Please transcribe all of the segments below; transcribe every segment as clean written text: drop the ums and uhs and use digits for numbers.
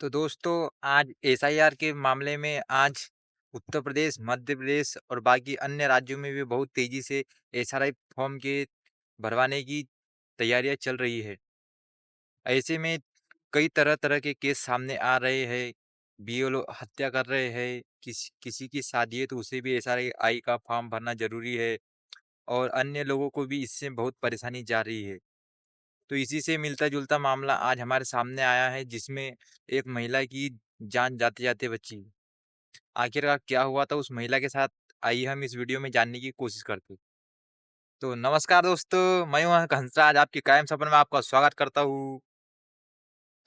तो दोस्तों आज एसआईआर के मामले में आज उत्तर प्रदेश, मध्य प्रदेश और बाकी अन्य राज्यों में भी बहुत तेजी से एसआरआई फॉर्म के भरवाने की तैयारियां चल रही है। ऐसे में कई तरह-तरह के केस सामने आ रहे हैं। बीएलओ हत्या कर रहे हैं, किसी की शादी है तो उसे भी एसआरआई का फॉर्म भरना ज़रूरी है और अन्य लोगों को भी इससे बहुत परेशानी जा रही है। तो इसी से मिलता-जुलता मामला आज हमारे सामने आया है जिसमें एक महिला की जान जाते-जाते बची। आखिरकार क्या हुआ था उस महिला के साथ, आइए हम इस वीडियो में जानने की कोशिश करते हैं। तो नमस्कार दोस्तों, मैं हूँ हंसराज, आपके कायम सफर में आपका स्वागत करता हूँ।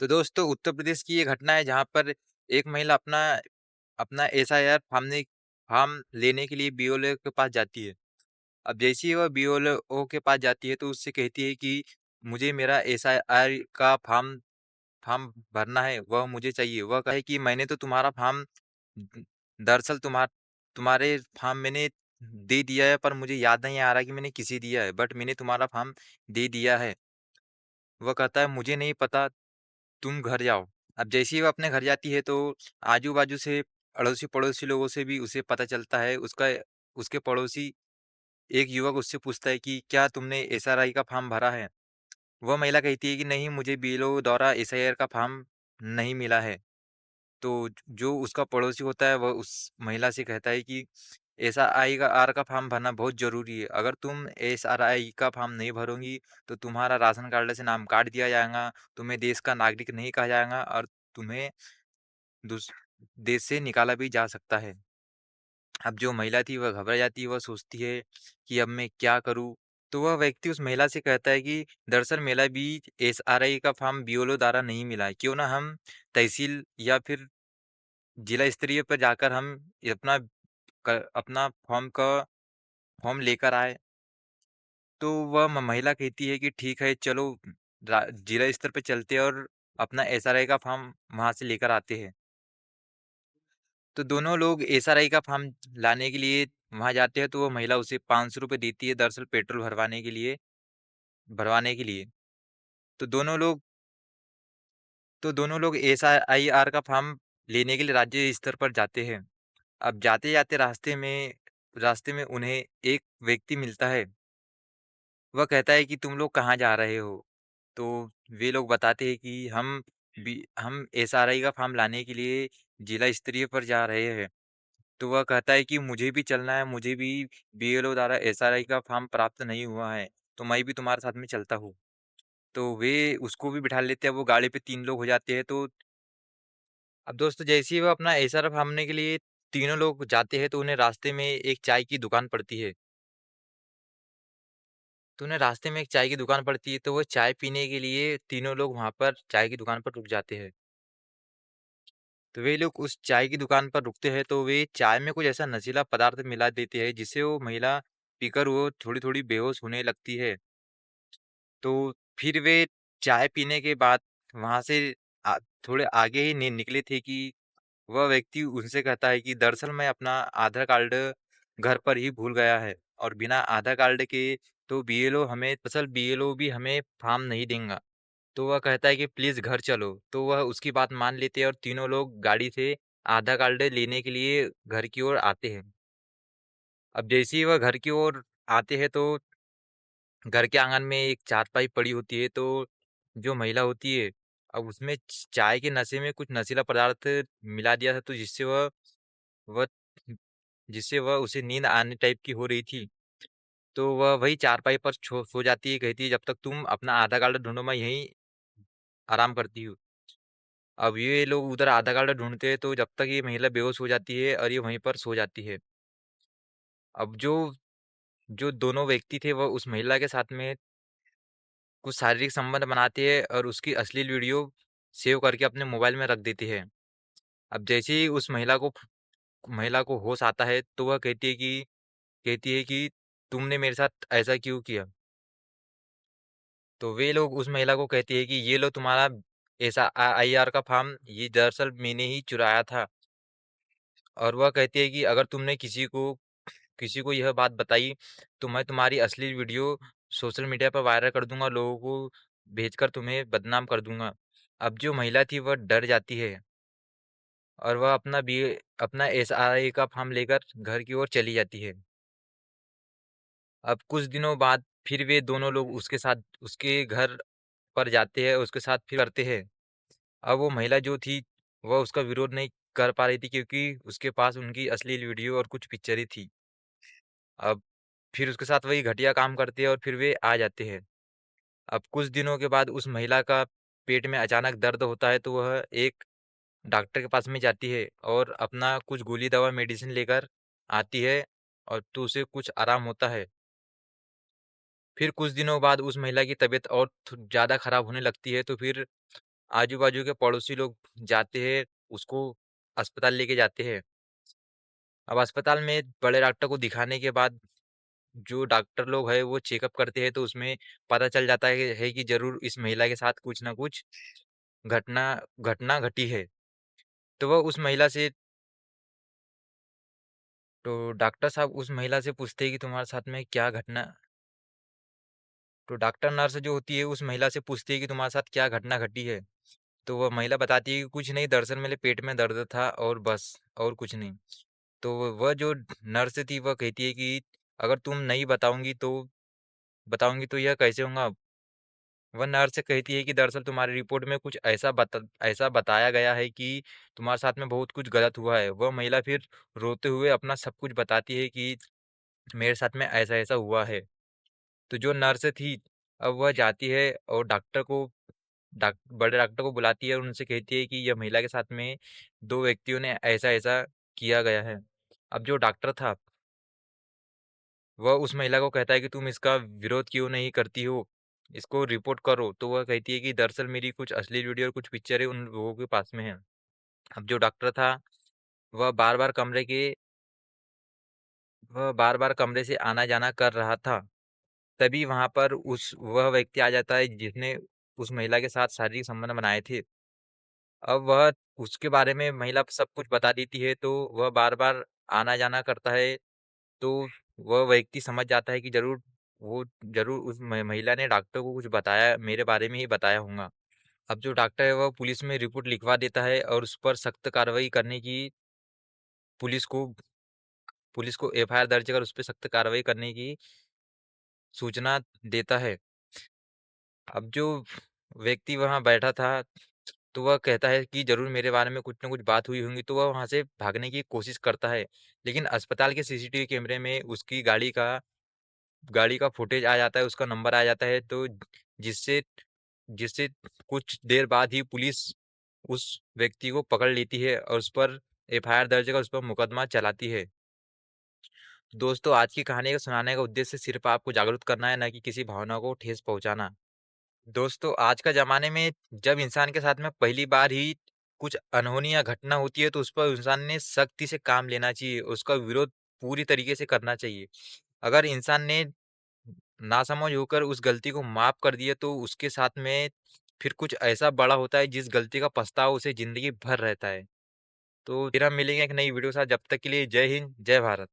तो दोस्तों उत्तर प्रदेश की ये घटना है जहाँ पर एक महिला अपना अपना एसआईआर फॉर्म लेने के लिए बीएलओ के पास जाती है। अब जैसे ही वह बीएलओ के पास जाती है तो उससे कहती है कि मुझे मेरा एसआईआर का फॉर्म फॉर्म भरना है, वह मुझे चाहिए। वह कहे कि मैंने तो तुम्हारा फॉर्म द दरअसल तुम्हारे फॉर्म मैंने दे दिया है, पर मुझे याद नहीं आ रहा कि मैंने किसे दिया है, बट मैंने तुम्हारा फॉर्म दे दिया है। वह कहता है मुझे नहीं पता, तुम घर जाओ। अब जैसे ही वह अपने घर जाती है तो आजू-बाजू से अड़ोसी-पड़ोसी लोगों से भी उसे पता चलता है। उसका उसके पड़ोसी एक युवक उससे पूछता है कि क्या तुमने एसआरआई का फॉर्म भरा है? वह महिला कहती है कि नहीं, मुझे बीएलओ द्वारा एसआईआर का फॉर्म नहीं मिला है। तो जो उसका पड़ोसी होता है वह उस महिला से कहता है कि एसआरआई का आर का फॉर्म भरना बहुत ज़रूरी है। अगर तुम एसआरआई का फॉर्म नहीं भरोगी तो तुम्हारा राशन कार्ड से नाम काट दिया जाएगा, तुम्हें देश का नागरिक नहीं कहा जाएगा और तुम्हें दूस देश से निकाला भी जा सकता है। अब जो महिला थी वह घबरा जाती है, वह सोचती है कि अब मैं क्या करूँ? तो वह व्यक्ति उस महिला से कहता है कि दरअसल मेरा भी एसआरआई का फॉर्म बीएलओ द्वारा नहीं मिला है। क्यों ना हम तहसील या फिर जिला स्तरीय पर जाकर हम अपना फॉर्म लेकर आए। तो वह महिला कहती है कि ठीक है, चलो जिला स्तर पे चलते हैं और अपना एसआरआई का फॉर्म वहां से लेकर आते हैं। तो दोनों लोग एसआरआई का फॉर्म लाने के लिए वहां जाते हैं तो वो महिला उसे 500 रुपये देती है, दरअसल पेट्रोल भरवाने के लिए। तो दोनों लोग एसआईआर का फॉर्म लेने के लिए राज्य स्तर पर जाते हैं। अब जाते-जाते रास्ते में उन्हें एक व्यक्ति मिलता है। वह कहता है कि तुम लोग कहाँ जा रहे हो? तो वे लोग बताते हैं कि हम एसआरआई का फॉर्म लाने के लिए जिला स्तरीय पर जा रहे हैं। तो वह कहता है कि मुझे भी चलना है, मुझे भी बीएलओ द्वारा एसआरआई का फॉर्म प्राप्त नहीं हुआ है, तो मैं भी तुम्हारे साथ में चलता हूँ। तो वे उसको भी बिठा लेते हैं, वो गाड़ी पे 3 लोग हो जाते हैं। तो अब दोस्तों जैसे ही वो अपना एसआर भरने के लिए तीनों लोग जाते हैं तो उन्हें रास्ते में एक चाय की दुकान पड़ती है। तो उन्हें रास्ते में एक चाय की दुकान पड़ती है तो वो चाय पीने के लिए तीनों लोग वहाँ पर चाय की दुकान पर रुक जाते हैं। तो वे लोग उस चाय की दुकान पर रुकते हैं तो वे चाय में कुछ ऐसा नशीला पदार्थ मिला देते हैं जिससे वो महिला पीकर वो थोड़ी-थोड़ी बेहोश होने लगती है। तो फिर वे चाय पीने के बाद वहाँ से आ थोड़े आगे ही निकले थे कि वह व्यक्ति उनसे कहता है कि दरअसल मैं अपना आधार कार्ड घर पर ही भूल गया है और बिना आधार कार्ड के तो बीएलओ भी हमें फॉर्म नहीं देगा। तो वह कहता है कि प्लीज़ घर चलो, तो वह उसकी बात मान लेते हैं और तीनों लोग गाड़ी से आधार कार्ड लेने के लिए घर की ओर आते हैं। अब जैसे ही वह घर की ओर आते हैं तो घर के आँगन में एक चारपाई पड़ी होती है, तो जो महिला होती है, अब उसमें चाय के नशे में कुछ नशीला पदार्थ मिला दिया था, तो वह जिससे वह उसे नींद आने टाइप की हो रही थी। तो वह वही चारपाई पर सो जाती है, कहती है जब तक तुम अपना आधार कार्ड ढूँढो मैं यहीं आराम करती हूँ। अब ये लोग उधर आधार कार्ड ढूँढते हैं, तो जब तक ये महिला बेहोश हो जाती है और ये वहीं पर सो जाती है। अब जो जो दोनों व्यक्ति थे, वह उस महिला के साथ में कुछ शारीरिक संबंध बनाते हैं और उसकी अश्लील वीडियो सेव करके अपने मोबाइल में रख देते हैं। अब जैसे ही उस महिला को होश आता है, तो वह कहती है कि तुमने मेरे साथ ऐसा क्यों किया? तो वे लोग उस महिला को कहते हैं कि ये लो तुम्हारा ऐसा आईआर का फॉर्म, ये दरअसल मैंने ही चुराया था। और वह कहती है कि अगर तुमने किसी को यह बात बताई, तो मैं तुम्हारी अश्लील वीडियो सोशल मीडिया पर वायरल कर दूँगा, लोगों को भेजकर तुम्हें बदनाम कर दूँगा। अब जो महिला थी वह डर जाती है और वह अपना एसआरआई का फॉर्म लेकर घर की ओर चली जाती है। अब कुछ दिनों बाद फिर वे दोनों लोग उसके घर पर जाते हैं, उसके साथ फिर करते हैं। अब वो महिला जो थी, वह उसका विरोध नहीं कर पा रही थी क्योंकि उसके पास उनकी असली वीडियो और कुछ पिक्चरें थी। अब फिर उसके साथ वही घटिया काम करते हैं और फिर वे आ जाते हैं। अब कुछ दिनों के बाद उस महिला का पेट में अचानक दर्द होता है, तो वह एक डॉक्टर के पास में जाती है और अपना कुछ गोली दवा मेडिसिन लेकर आती है, और तो उसे कुछ आराम होता है। फिर कुछ दिनों बाद उस महिला की तबीयत और ज़्यादा खराब होने लगती है, तो फिर आजू-बाजू के पड़ोसी लोग जाते हैं, उसको अस्पताल लेके जाते हैं। अब अस्पताल में बड़े डॉक्टर को दिखाने के बाद जो डॉक्टर लोग हैं वो चेकअप करते हैं, तो उसमें पता चल जाता है कि ज़रूर इस महिला के साथ कुछ न कुछ घटना घटना घटी है। तो वह उस महिला से तो डॉक्टर साहब उस महिला से पूछते हैं कि तुम्हारे साथ में क्या घटना तो डॉक्टर नर्स जो होती है उस महिला से पूछती है कि तुम्हारे साथ क्या घटना घटी है? तो वह महिला बताती है कि कुछ नहीं, दरअसल मेरे पेट में दर्द था और बस, और कुछ नहीं। तो वह जो नर्स थी वह कहती है कि अगर तुम नहीं बताऊँगी तो यह कैसे होगा? वह नर्स कहती है कि दरअसल तुम्हारी रिपोर्ट में कुछ ऐसा बताया गया है कि तुम्हारे साथ में बहुत कुछ गलत हुआ है। वह महिला फिर रोते हुए अपना सब कुछ बताती है कि मेरे साथ में ऐसा-ऐसा हुआ है। तो जो नर्स थी, अब वह जाती है और बड़े डॉक्टर को बुलाती है और उनसे कहती है कि यह महिला के साथ में 2 व्यक्तियों ने ऐसा-ऐसा किया गया है। अब जो डॉक्टर था, वह उस महिला को कहता है कि तुम इसका विरोध क्यों नहीं करती हो? इसको रिपोर्ट करो। तो वह कहती है कि दरअसल मेरी कुछ अश्लील वीडियो और कुछ पिक्चरें उन लोगों के पास में हैं। अब जो डॉक्टर था, वह बार-बार कमरे के वह बार-बार कमरे से आना-जाना कर रहा था। तभी वहाँ पर उस वह व्यक्ति आ जाता है जिसने उस महिला के साथ शारीरिक संबंध बनाए थे। अब वह उसके बारे में महिला सब कुछ बता देती है, तो वह बार-बार आना-जाना करता है, तो वह व्यक्ति समझ जाता है कि ज़रूर उस महिला ने डॉक्टर को कुछ बताया, मेरे बारे में ही बताया होगा। अब जो डॉक्टर है वह पुलिस में रिपोर्ट लिखवा देता है और उस पर सख्त कार्रवाई करने की पुलिस को पुलिस को एफआईआर दर्ज कर उस पे सख्त कार्रवाई करने की सूचना देता है। अब जो व्यक्ति वहाँ बैठा था, तो वह कहता है कि ज़रूर मेरे बारे में कुछ न कुछ बात हुई होंगी, तो वह वहाँ से भागने की कोशिश करता है। लेकिन अस्पताल के सीसीटीवी कैमरे में उसकी गाड़ी का फुटेज आ जाता है, उसका नंबर आ जाता है, तो जिससे जिससे कुछ देर बाद ही पुलिस उस व्यक्ति को पकड़ लेती है और उस पर एफआईआर दर्ज कर उस पर मुकदमा चलाती है। दोस्तों, आज की कहानी को सुनाने का उद्देश्य सिर्फ़ आपको जागरूक करना है, ना कि किसी भावना को ठेस पहुँचाना। दोस्तों, आज का ज़माने में जब इंसान के साथ में पहली बार ही कुछ अनहोनी या घटना होती है, तो उस पर इंसान ने सख्ती से काम लेना चाहिए, उसका विरोध पूरी तरीके से करना चाहिए। अगर इंसान ने नासमझ होकर उस गलती को माफ़ कर दिया, तो उसके साथ में फिर कुछ ऐसा बड़ा होता है, जिस गलती का पछतावा उसे ज़िंदगी भर रहता है। तो फिर हम मिलेंगे एक नई वीडियो के साथ, जब तक के लिए जय हिंद, जय भारत।